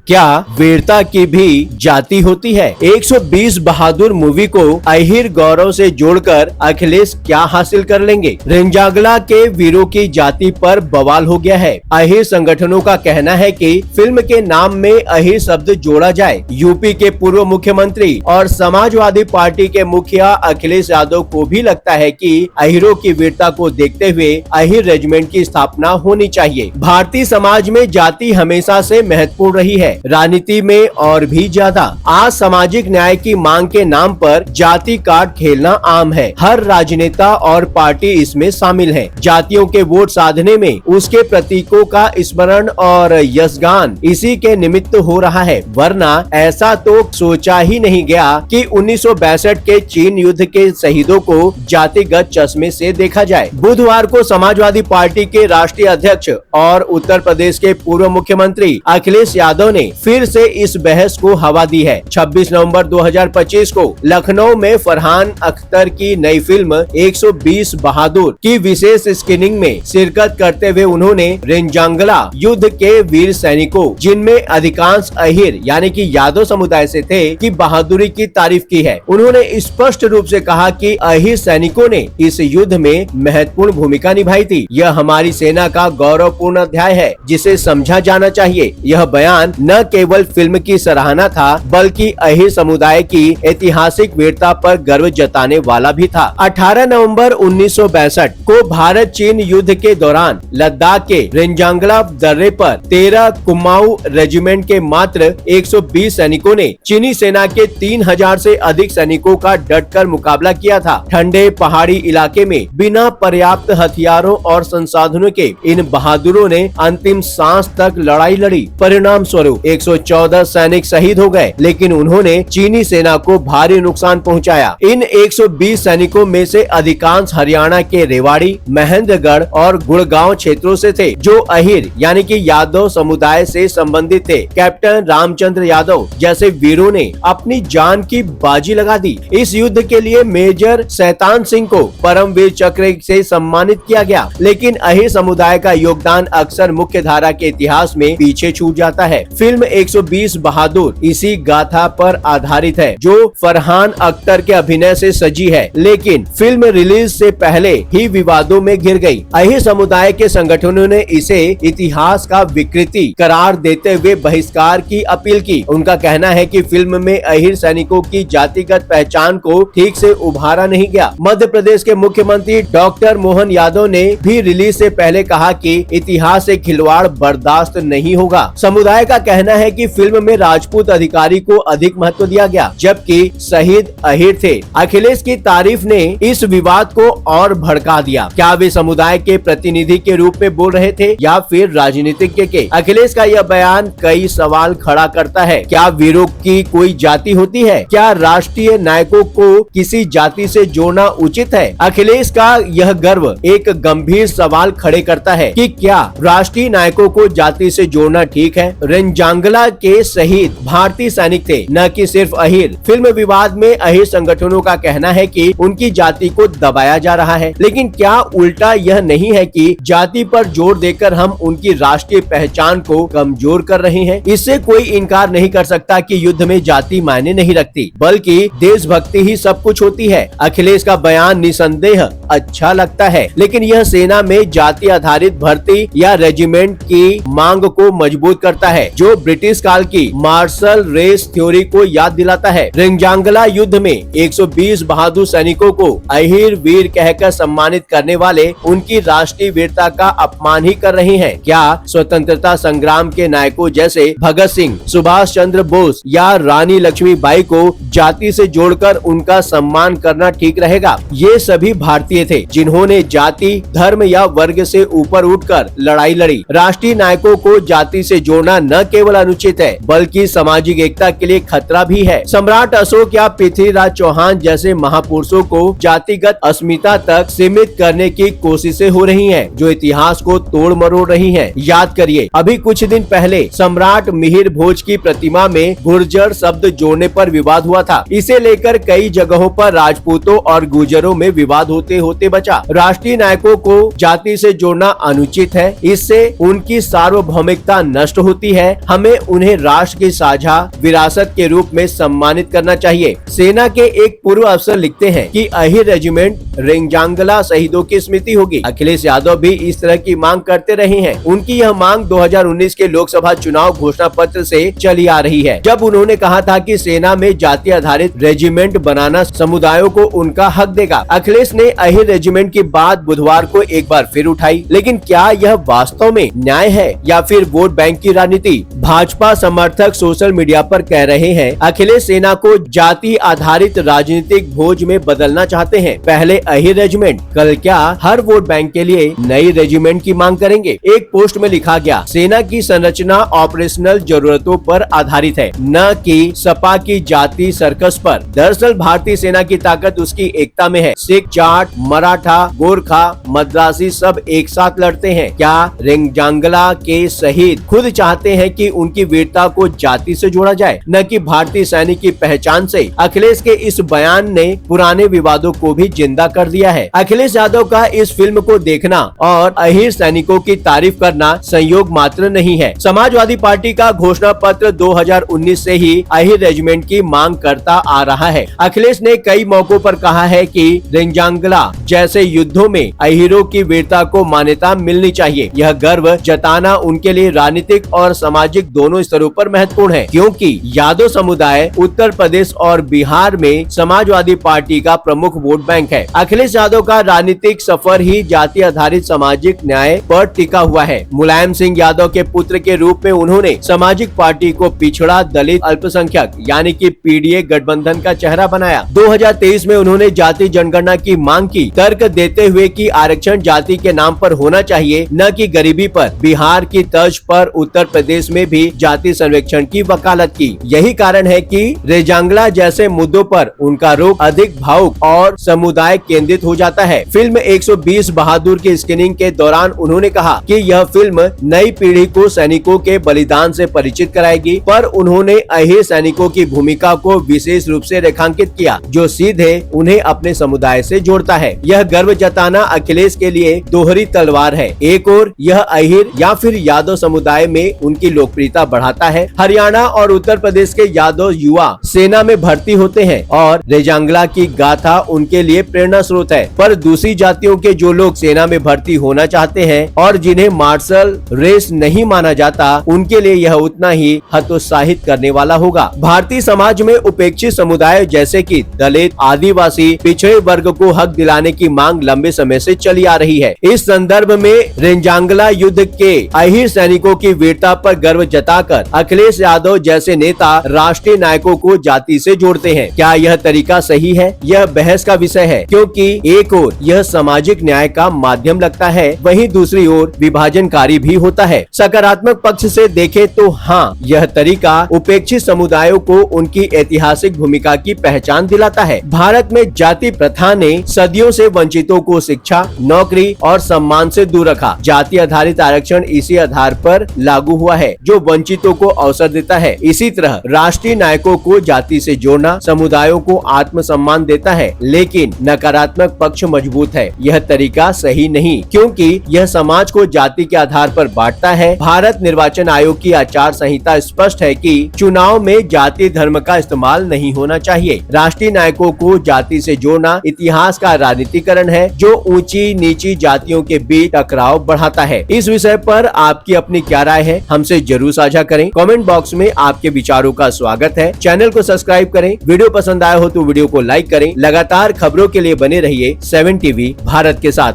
क्या वीरता की भी जाति होती है? 120 बहादुर मूवी को अहिर गौरव से जोड़कर अखिलेश क्या हासिल कर लेंगे? रेंजागला के वीरों की जाति पर बवाल हो गया है। अहिर संगठनों का कहना है कि फिल्म के नाम में अहिर शब्द जोड़ा जाए। यूपी के पूर्व मुख्यमंत्री और समाजवादी पार्टी के मुखिया अखिलेश यादव को भी लगता है कि अहिरों की वीरता को देखते हुए अहिर रेजिमेंट की स्थापना होनी चाहिए। भारतीय समाज में जाति हमेशा से महत्वपूर्ण रही है, राजनीति में और भी ज्यादा। आज सामाजिक न्याय की मांग के नाम पर जाति कार्ड खेलना आम है। हर राजनेता और पार्टी इसमें शामिल है। जातियों के वोट साधने में उसके प्रतीकों का स्मरण और यशगान इसी के निमित्त हो रहा है, वरना ऐसा तो सोचा ही नहीं गया कि 1962 के चीन युद्ध के शहीदों को जातिगत चश्मे से देखा जाए। बुधवार को समाजवादी पार्टी के राष्ट्रीय अध्यक्ष और उत्तर प्रदेश के पूर्व मुख्यमंत्री अखिलेश यादव ने फिर से इस बहस को हवा दी है। 26 नवंबर 2025 को लखनऊ में फरहान अख्तर की नई फिल्म 120 बहादुर की विशेष स्क्रीनिंग में शिरकत करते हुए उन्होंने रेंजांगला युद्ध के वीर सैनिकों, जिनमें अधिकांश अहिर यानी कि यादव समुदाय से थे, की बहादुरी की तारीफ की है। उन्होंने स्पष्ट रूप से कहा कि अहिर सैनिकों ने इस युद्ध में महत्वपूर्ण भूमिका निभाई थी। यह हमारी सेना का गौरवपूर्ण अध्याय है, जिसे समझा जाना चाहिए। यह बयान न केवल फिल्म की सराहना था, बल्कि अहिर समुदाय की ऐतिहासिक वीरता पर गर्व जताने वाला भी था। 18 नवंबर 1962 को भारत चीन युद्ध के दौरान लद्दाख के रेंजांगला दर्रे पर 13 कुमाऊं रेजिमेंट के मात्र 120 सैनिकों ने चीनी सेना के 3000 से अधिक सैनिकों का डटकर मुकाबला किया था। ठंडे पहाड़ी इलाके में बिना पर्याप्त हथियारों और संसाधनों के इन बहादुरों ने अंतिम सांस तक लड़ाई लड़ी। परिणाम स्वरूप 114 सैनिक शहीद हो गए, लेकिन उन्होंने चीनी सेना को भारी नुकसान पहुंचाया। इन 120 सैनिकों में से अधिकांश हरियाणा के रेवाड़ी, महेंद्रगढ़ और गुड़गांव क्षेत्रों से थे, जो अहिर यानी कि यादव समुदाय से संबंधित थे। कैप्टन रामचंद्र यादव जैसे वीरों ने अपनी जान की बाजी लगा दी। इस युद्ध के लिए मेजर शैतान सिंह को परमवीर चक्र से सम्मानित किया गया, लेकिन अहिर समुदाय का योगदान अक्सर मुख्य धारा के इतिहास में पीछे छूट जाता है। फिल्म 120 बहादुर इसी गाथा पर आधारित है, जो फरहान अख्तर के अभिनय से सजी है, लेकिन फिल्म रिलीज से पहले ही विवादों में घिर गई। अहिर समुदाय के संगठनों ने इसे इतिहास का विकृति करार देते हुए बहिष्कार की अपील की। उनका कहना है कि फिल्म में अहिर सैनिकों की जातिगत पहचान को ठीक से उभारा नहीं गया। मध्य प्रदेश के मुख्यमंत्री डॉक्टर मोहन यादव ने भी रिलीज से पहले कहा कि इतिहास से खिलवाड़ बर्दाश्त नहीं होगा। समुदाय का कहना है कि फिल्म में राजपूत अधिकारी को अधिक महत्व दिया गया, जबकि शहीद अहिर थे। अखिलेश की तारीफ ने इस विवाद को और भड़का दिया। क्या वे समुदाय के प्रतिनिधि के रूप में बोल रहे थे या फिर राजनीतिज्ञ के? अखिलेश का यह बयान कई सवाल खड़ा करता है। क्या वीरों की कोई जाति होती है? क्या राष्ट्रीय नायकों को किसी जाति से जोड़ना उचित है? अखिलेश का यह गर्व एक गंभीर सवाल खड़े करता है कि क्या राष्ट्रीय नायकों को जाति से जोड़ना ठीक है? रेंजांगला के शहीद भारतीय सैनिक थे, न कि सिर्फ अहिर। फिल्म विवाद में अहिर संगठनों का कहना है कि उनकी जाति को दबाया जा रहा है, लेकिन क्या उल्टा यह नहीं है कि जाति पर जोर देकर हम उनकी राष्ट्रीय पहचान को कमजोर कर रहे हैं? इससे कोई इनकार नहीं कर सकता कि युद्ध में जाति मायने नहीं रखती, बल्कि देशभक्ति ही सब कुछ होती है। अखिलेश का बयान निसंदेह अच्छा लगता है, लेकिन यह सेना में जाति आधारित भर्ती या रेजिमेंट की मांग को मजबूत करता है, जो ब्रिटिश काल की मार्शल रेस थ्योरी को याद दिलाता है। रेंजांगला युद्ध में 120 बहादुर सैनिकों को अहिर वीर कहकर सम्मानित करने वाले उनकी राष्ट्रीय वीरता का अपमान ही कर रहे हैं। क्या स्वतंत्रता संग्राम के नायकों जैसे भगत सिंह, सुभाष चंद्र बोस या रानी लक्ष्मीबाई को जाति से जोड़कर उनका सम्मान करना ठीक रहेगा? ये सभी भारतीय थे, जिन्होंने जाति, धर्म या वर्ग से ऊपर उठकर लड़ाई लड़ी। राष्ट्रीय नायकों को जाति से जोड़ना न केवल अनुचित है, बल्कि सामाजिक एकता के लिए खतरा भी है। सम्राट अशोक या पृथ्वीराज चौहान जैसे महापुरुषों को जातिगत अस्मिता तक सीमित करने की कोशिशें हो रही हैं, जो इतिहास को तोड़ मरोड़ रही हैं। याद करिए, अभी कुछ दिन पहले सम्राट मिहिर भोज की प्रतिमा में गुर्जर शब्द जोड़ने पर विवाद हुआ था। इसे लेकर कई जगहों पर राजपूतों और गुर्जरों में विवाद होते होते बचा। राष्ट्रीय नायकों को जाति से जोड़ना अनुचित है, इससे उनकी सार्वभौमिकता नष्ट होती है। हमें उन्हें राष्ट्र की साझा विरासत के रूप में सम्मानित करना चाहिए। सेना के एक पूर्व अफसर लिखते हैं कि अहिर रेजिमेंट रेंजांगला शहीदों की स्मृति होगी। अखिलेश यादव भी इस तरह की मांग करते रहे हैं। उनकी यह मांग 2019 के लोकसभा चुनाव घोषणा पत्र से चली आ रही है, जब उन्होंने कहा था कि सेना में जाति आधारित रेजिमेंट बनाना समुदायों को उनका हक देगा। अखिलेश ने अहिर रेजिमेंट की बात बुधवार को एक बार फिर उठाई, लेकिन क्या यह वास्तव में न्याय है या फिर वोट बैंक की राजनीति? भाजपा समर्थक सोशल मीडिया पर कह रहे हैं अखिलेश सेना को जाति आधारित राजनीतिक भोज में बदलना चाहते हैं। पहले अहिर रेजिमेंट, कल क्या हर वोट बैंक के लिए नई रेजिमेंट की मांग करेंगे? एक पोस्ट में लिखा गया, सेना की संरचना ऑपरेशनल जरूरतों पर आधारित है, न कि सपा की जाति सर्कस पर। दरअसल भारतीय सेना की ताकत उसकी एकता में है। सिख, जाट, मराठा, गोरखा, मद्रासी सब एक साथ लड़ते हैं। क्या रेंजांगला के शहीद खुद चाहते हैं कि उनकी वीरता को जाति से जोड़ा जाए, न कि भारतीय सैनिक की पहचान से? अखिलेश के इस बयान ने पुराने विवादों को भी जिंदा कर दिया है। अखिलेश यादव का इस फिल्म को देखना और अहिर सैनिकों की तारीफ करना संयोग मात्र नहीं है। समाजवादी पार्टी का घोषणा पत्र 2019 से ही अहिर रेजिमेंट की मांग करता आ रहा है। अखिलेश ने कई मौकों पर कहा है कि रेंजांगला जैसे युद्धों में अहिरों की वीरता को मान्यता मिलनी चाहिए। यह गर्व जताना उनके लिए राजनीतिक और सामाजिक दोनों स्तरों पर महत्वपूर्ण है, क्योंकि यादव समुदाय उत्तर प्रदेश और बिहार में समाजवादी पार्टी का प्रमुख वोट बैंक है। अखिलेश यादव का राजनीतिक सफर ही जाति आधारित सामाजिक न्याय पर टिका हुआ है। मुलायम सिंह यादव के पुत्र के रूप में उन्होंने सामाजिक पार्टी को पिछड़ा, दलित, अल्पसंख्यक यानी कि पीडीए गठबंधन का चेहरा बनाया। 2023 में उन्होंने जाति जनगणना की मांग की, तर्क देते हुए कि आरक्षण जाति के नाम पर होना चाहिए, न कि गरीबी पर। बिहार की तर्ज पर उत्तर प्रदेश में भी जाति सर्वेक्षण की वकालत की। यही कारण है कि रेंजांगला जैसे मुद्दों पर उनका रुख अधिक भावुक और समुदाय केंद्रित हो जाता है। फिल्म 120 बहादुर की स्क्रीनिंग के दौरान उन्होंने कहा कि यह फिल्म नई पीढ़ी को सैनिकों के बलिदान से परिचित कराएगी, पर उन्होंने अहिर सैनिकों की भूमिका को विशेष रूप से रेखांकित किया, जो सीधे उन्हें अपने समुदाय से जोड़ता है। यह गर्व जताना अखिलेश के लिए दोहरी तलवार है। एक ओर यह अहिर या फिर यादव समुदाय में उनकी लोकप्रियता बढ़ाता है। हरियाणा और उत्तर प्रदेश के यादव युवा सेना में भर्ती होते हैं और रेंजांगला की गाथा उनके लिए प्रेरणा स्रोत है। पर दूसरी जातियों के जो लोग सेना में भर्ती होना चाहते हैं और जिन्हें मार्शल रेस नहीं माना जाता, उनके लिए यह उतना ही हतोत्साहित करने वाला होगा। भारतीय समाज में उपेक्षित समुदाय जैसे कि दलित, आदिवासी, पिछड़े वर्ग को हक दिलाने की मांग लंबे समय से चली आ रही है। इस संदर्भ में रेंजांगला युद्ध के अहिर सैनिकों की वीरता पर गर्व जताकर अखिलेश यादव जैसे नेता राष्ट्रीय नायकों को जाति से जोड़ते हैं। क्या यह तरीका सही है? यह बहस का विषय है, क्योंकि एक ओर यह सामाजिक न्याय का माध्यम लगता है, वहीं दूसरी ओर विभाजनकारी भी होता है। सकारात्मक पक्ष से देखें तो हाँ, यह तरीका उपेक्षित समुदायों को उनकी ऐतिहासिक भूमिका की पहचान दिलाता है। भारत में जाति प्रथा ने सदियों से वंचितों को शिक्षा, नौकरी और सम्मान से दूर रखा। जाति आधारित आरक्षण इसी आधार पर लागू हुआ है, जो वंचितों को अवसर देता है। इसी तरह राष्ट्रीय नायकों को जाति से जोड़ना समुदायों को आत्म सम्मान देता है, लेकिन नकारात्मक पक्ष मजबूत है। यह तरीका सही नहीं, क्योंकि यह समाज को जाति के आधार पर बांटता है। भारत निर्वाचन आयोग की आचार संहिता स्पष्ट है कि चुनाव में जाति धर्म का इस्तेमाल नहीं होना चाहिए। राष्ट्रीय नायकों को जाति से जोड़ना इतिहास का राजनीतिकरण है, जो ऊंची नीची जातियों के बीच टकराव बढ़ाता है। इस विषय पर आपकी अपनी क्या राय है, हमसे जरूर साझा करें। कमेंट बॉक्स में आपके विचारों का स्वागत है। चैनल को सब्सक्राइब करें। वीडियो पसंद आया हो तो वीडियो को लाइक करें। लगातार खबरों के लिए बने रहिए 7 टीवी भारत के साथ।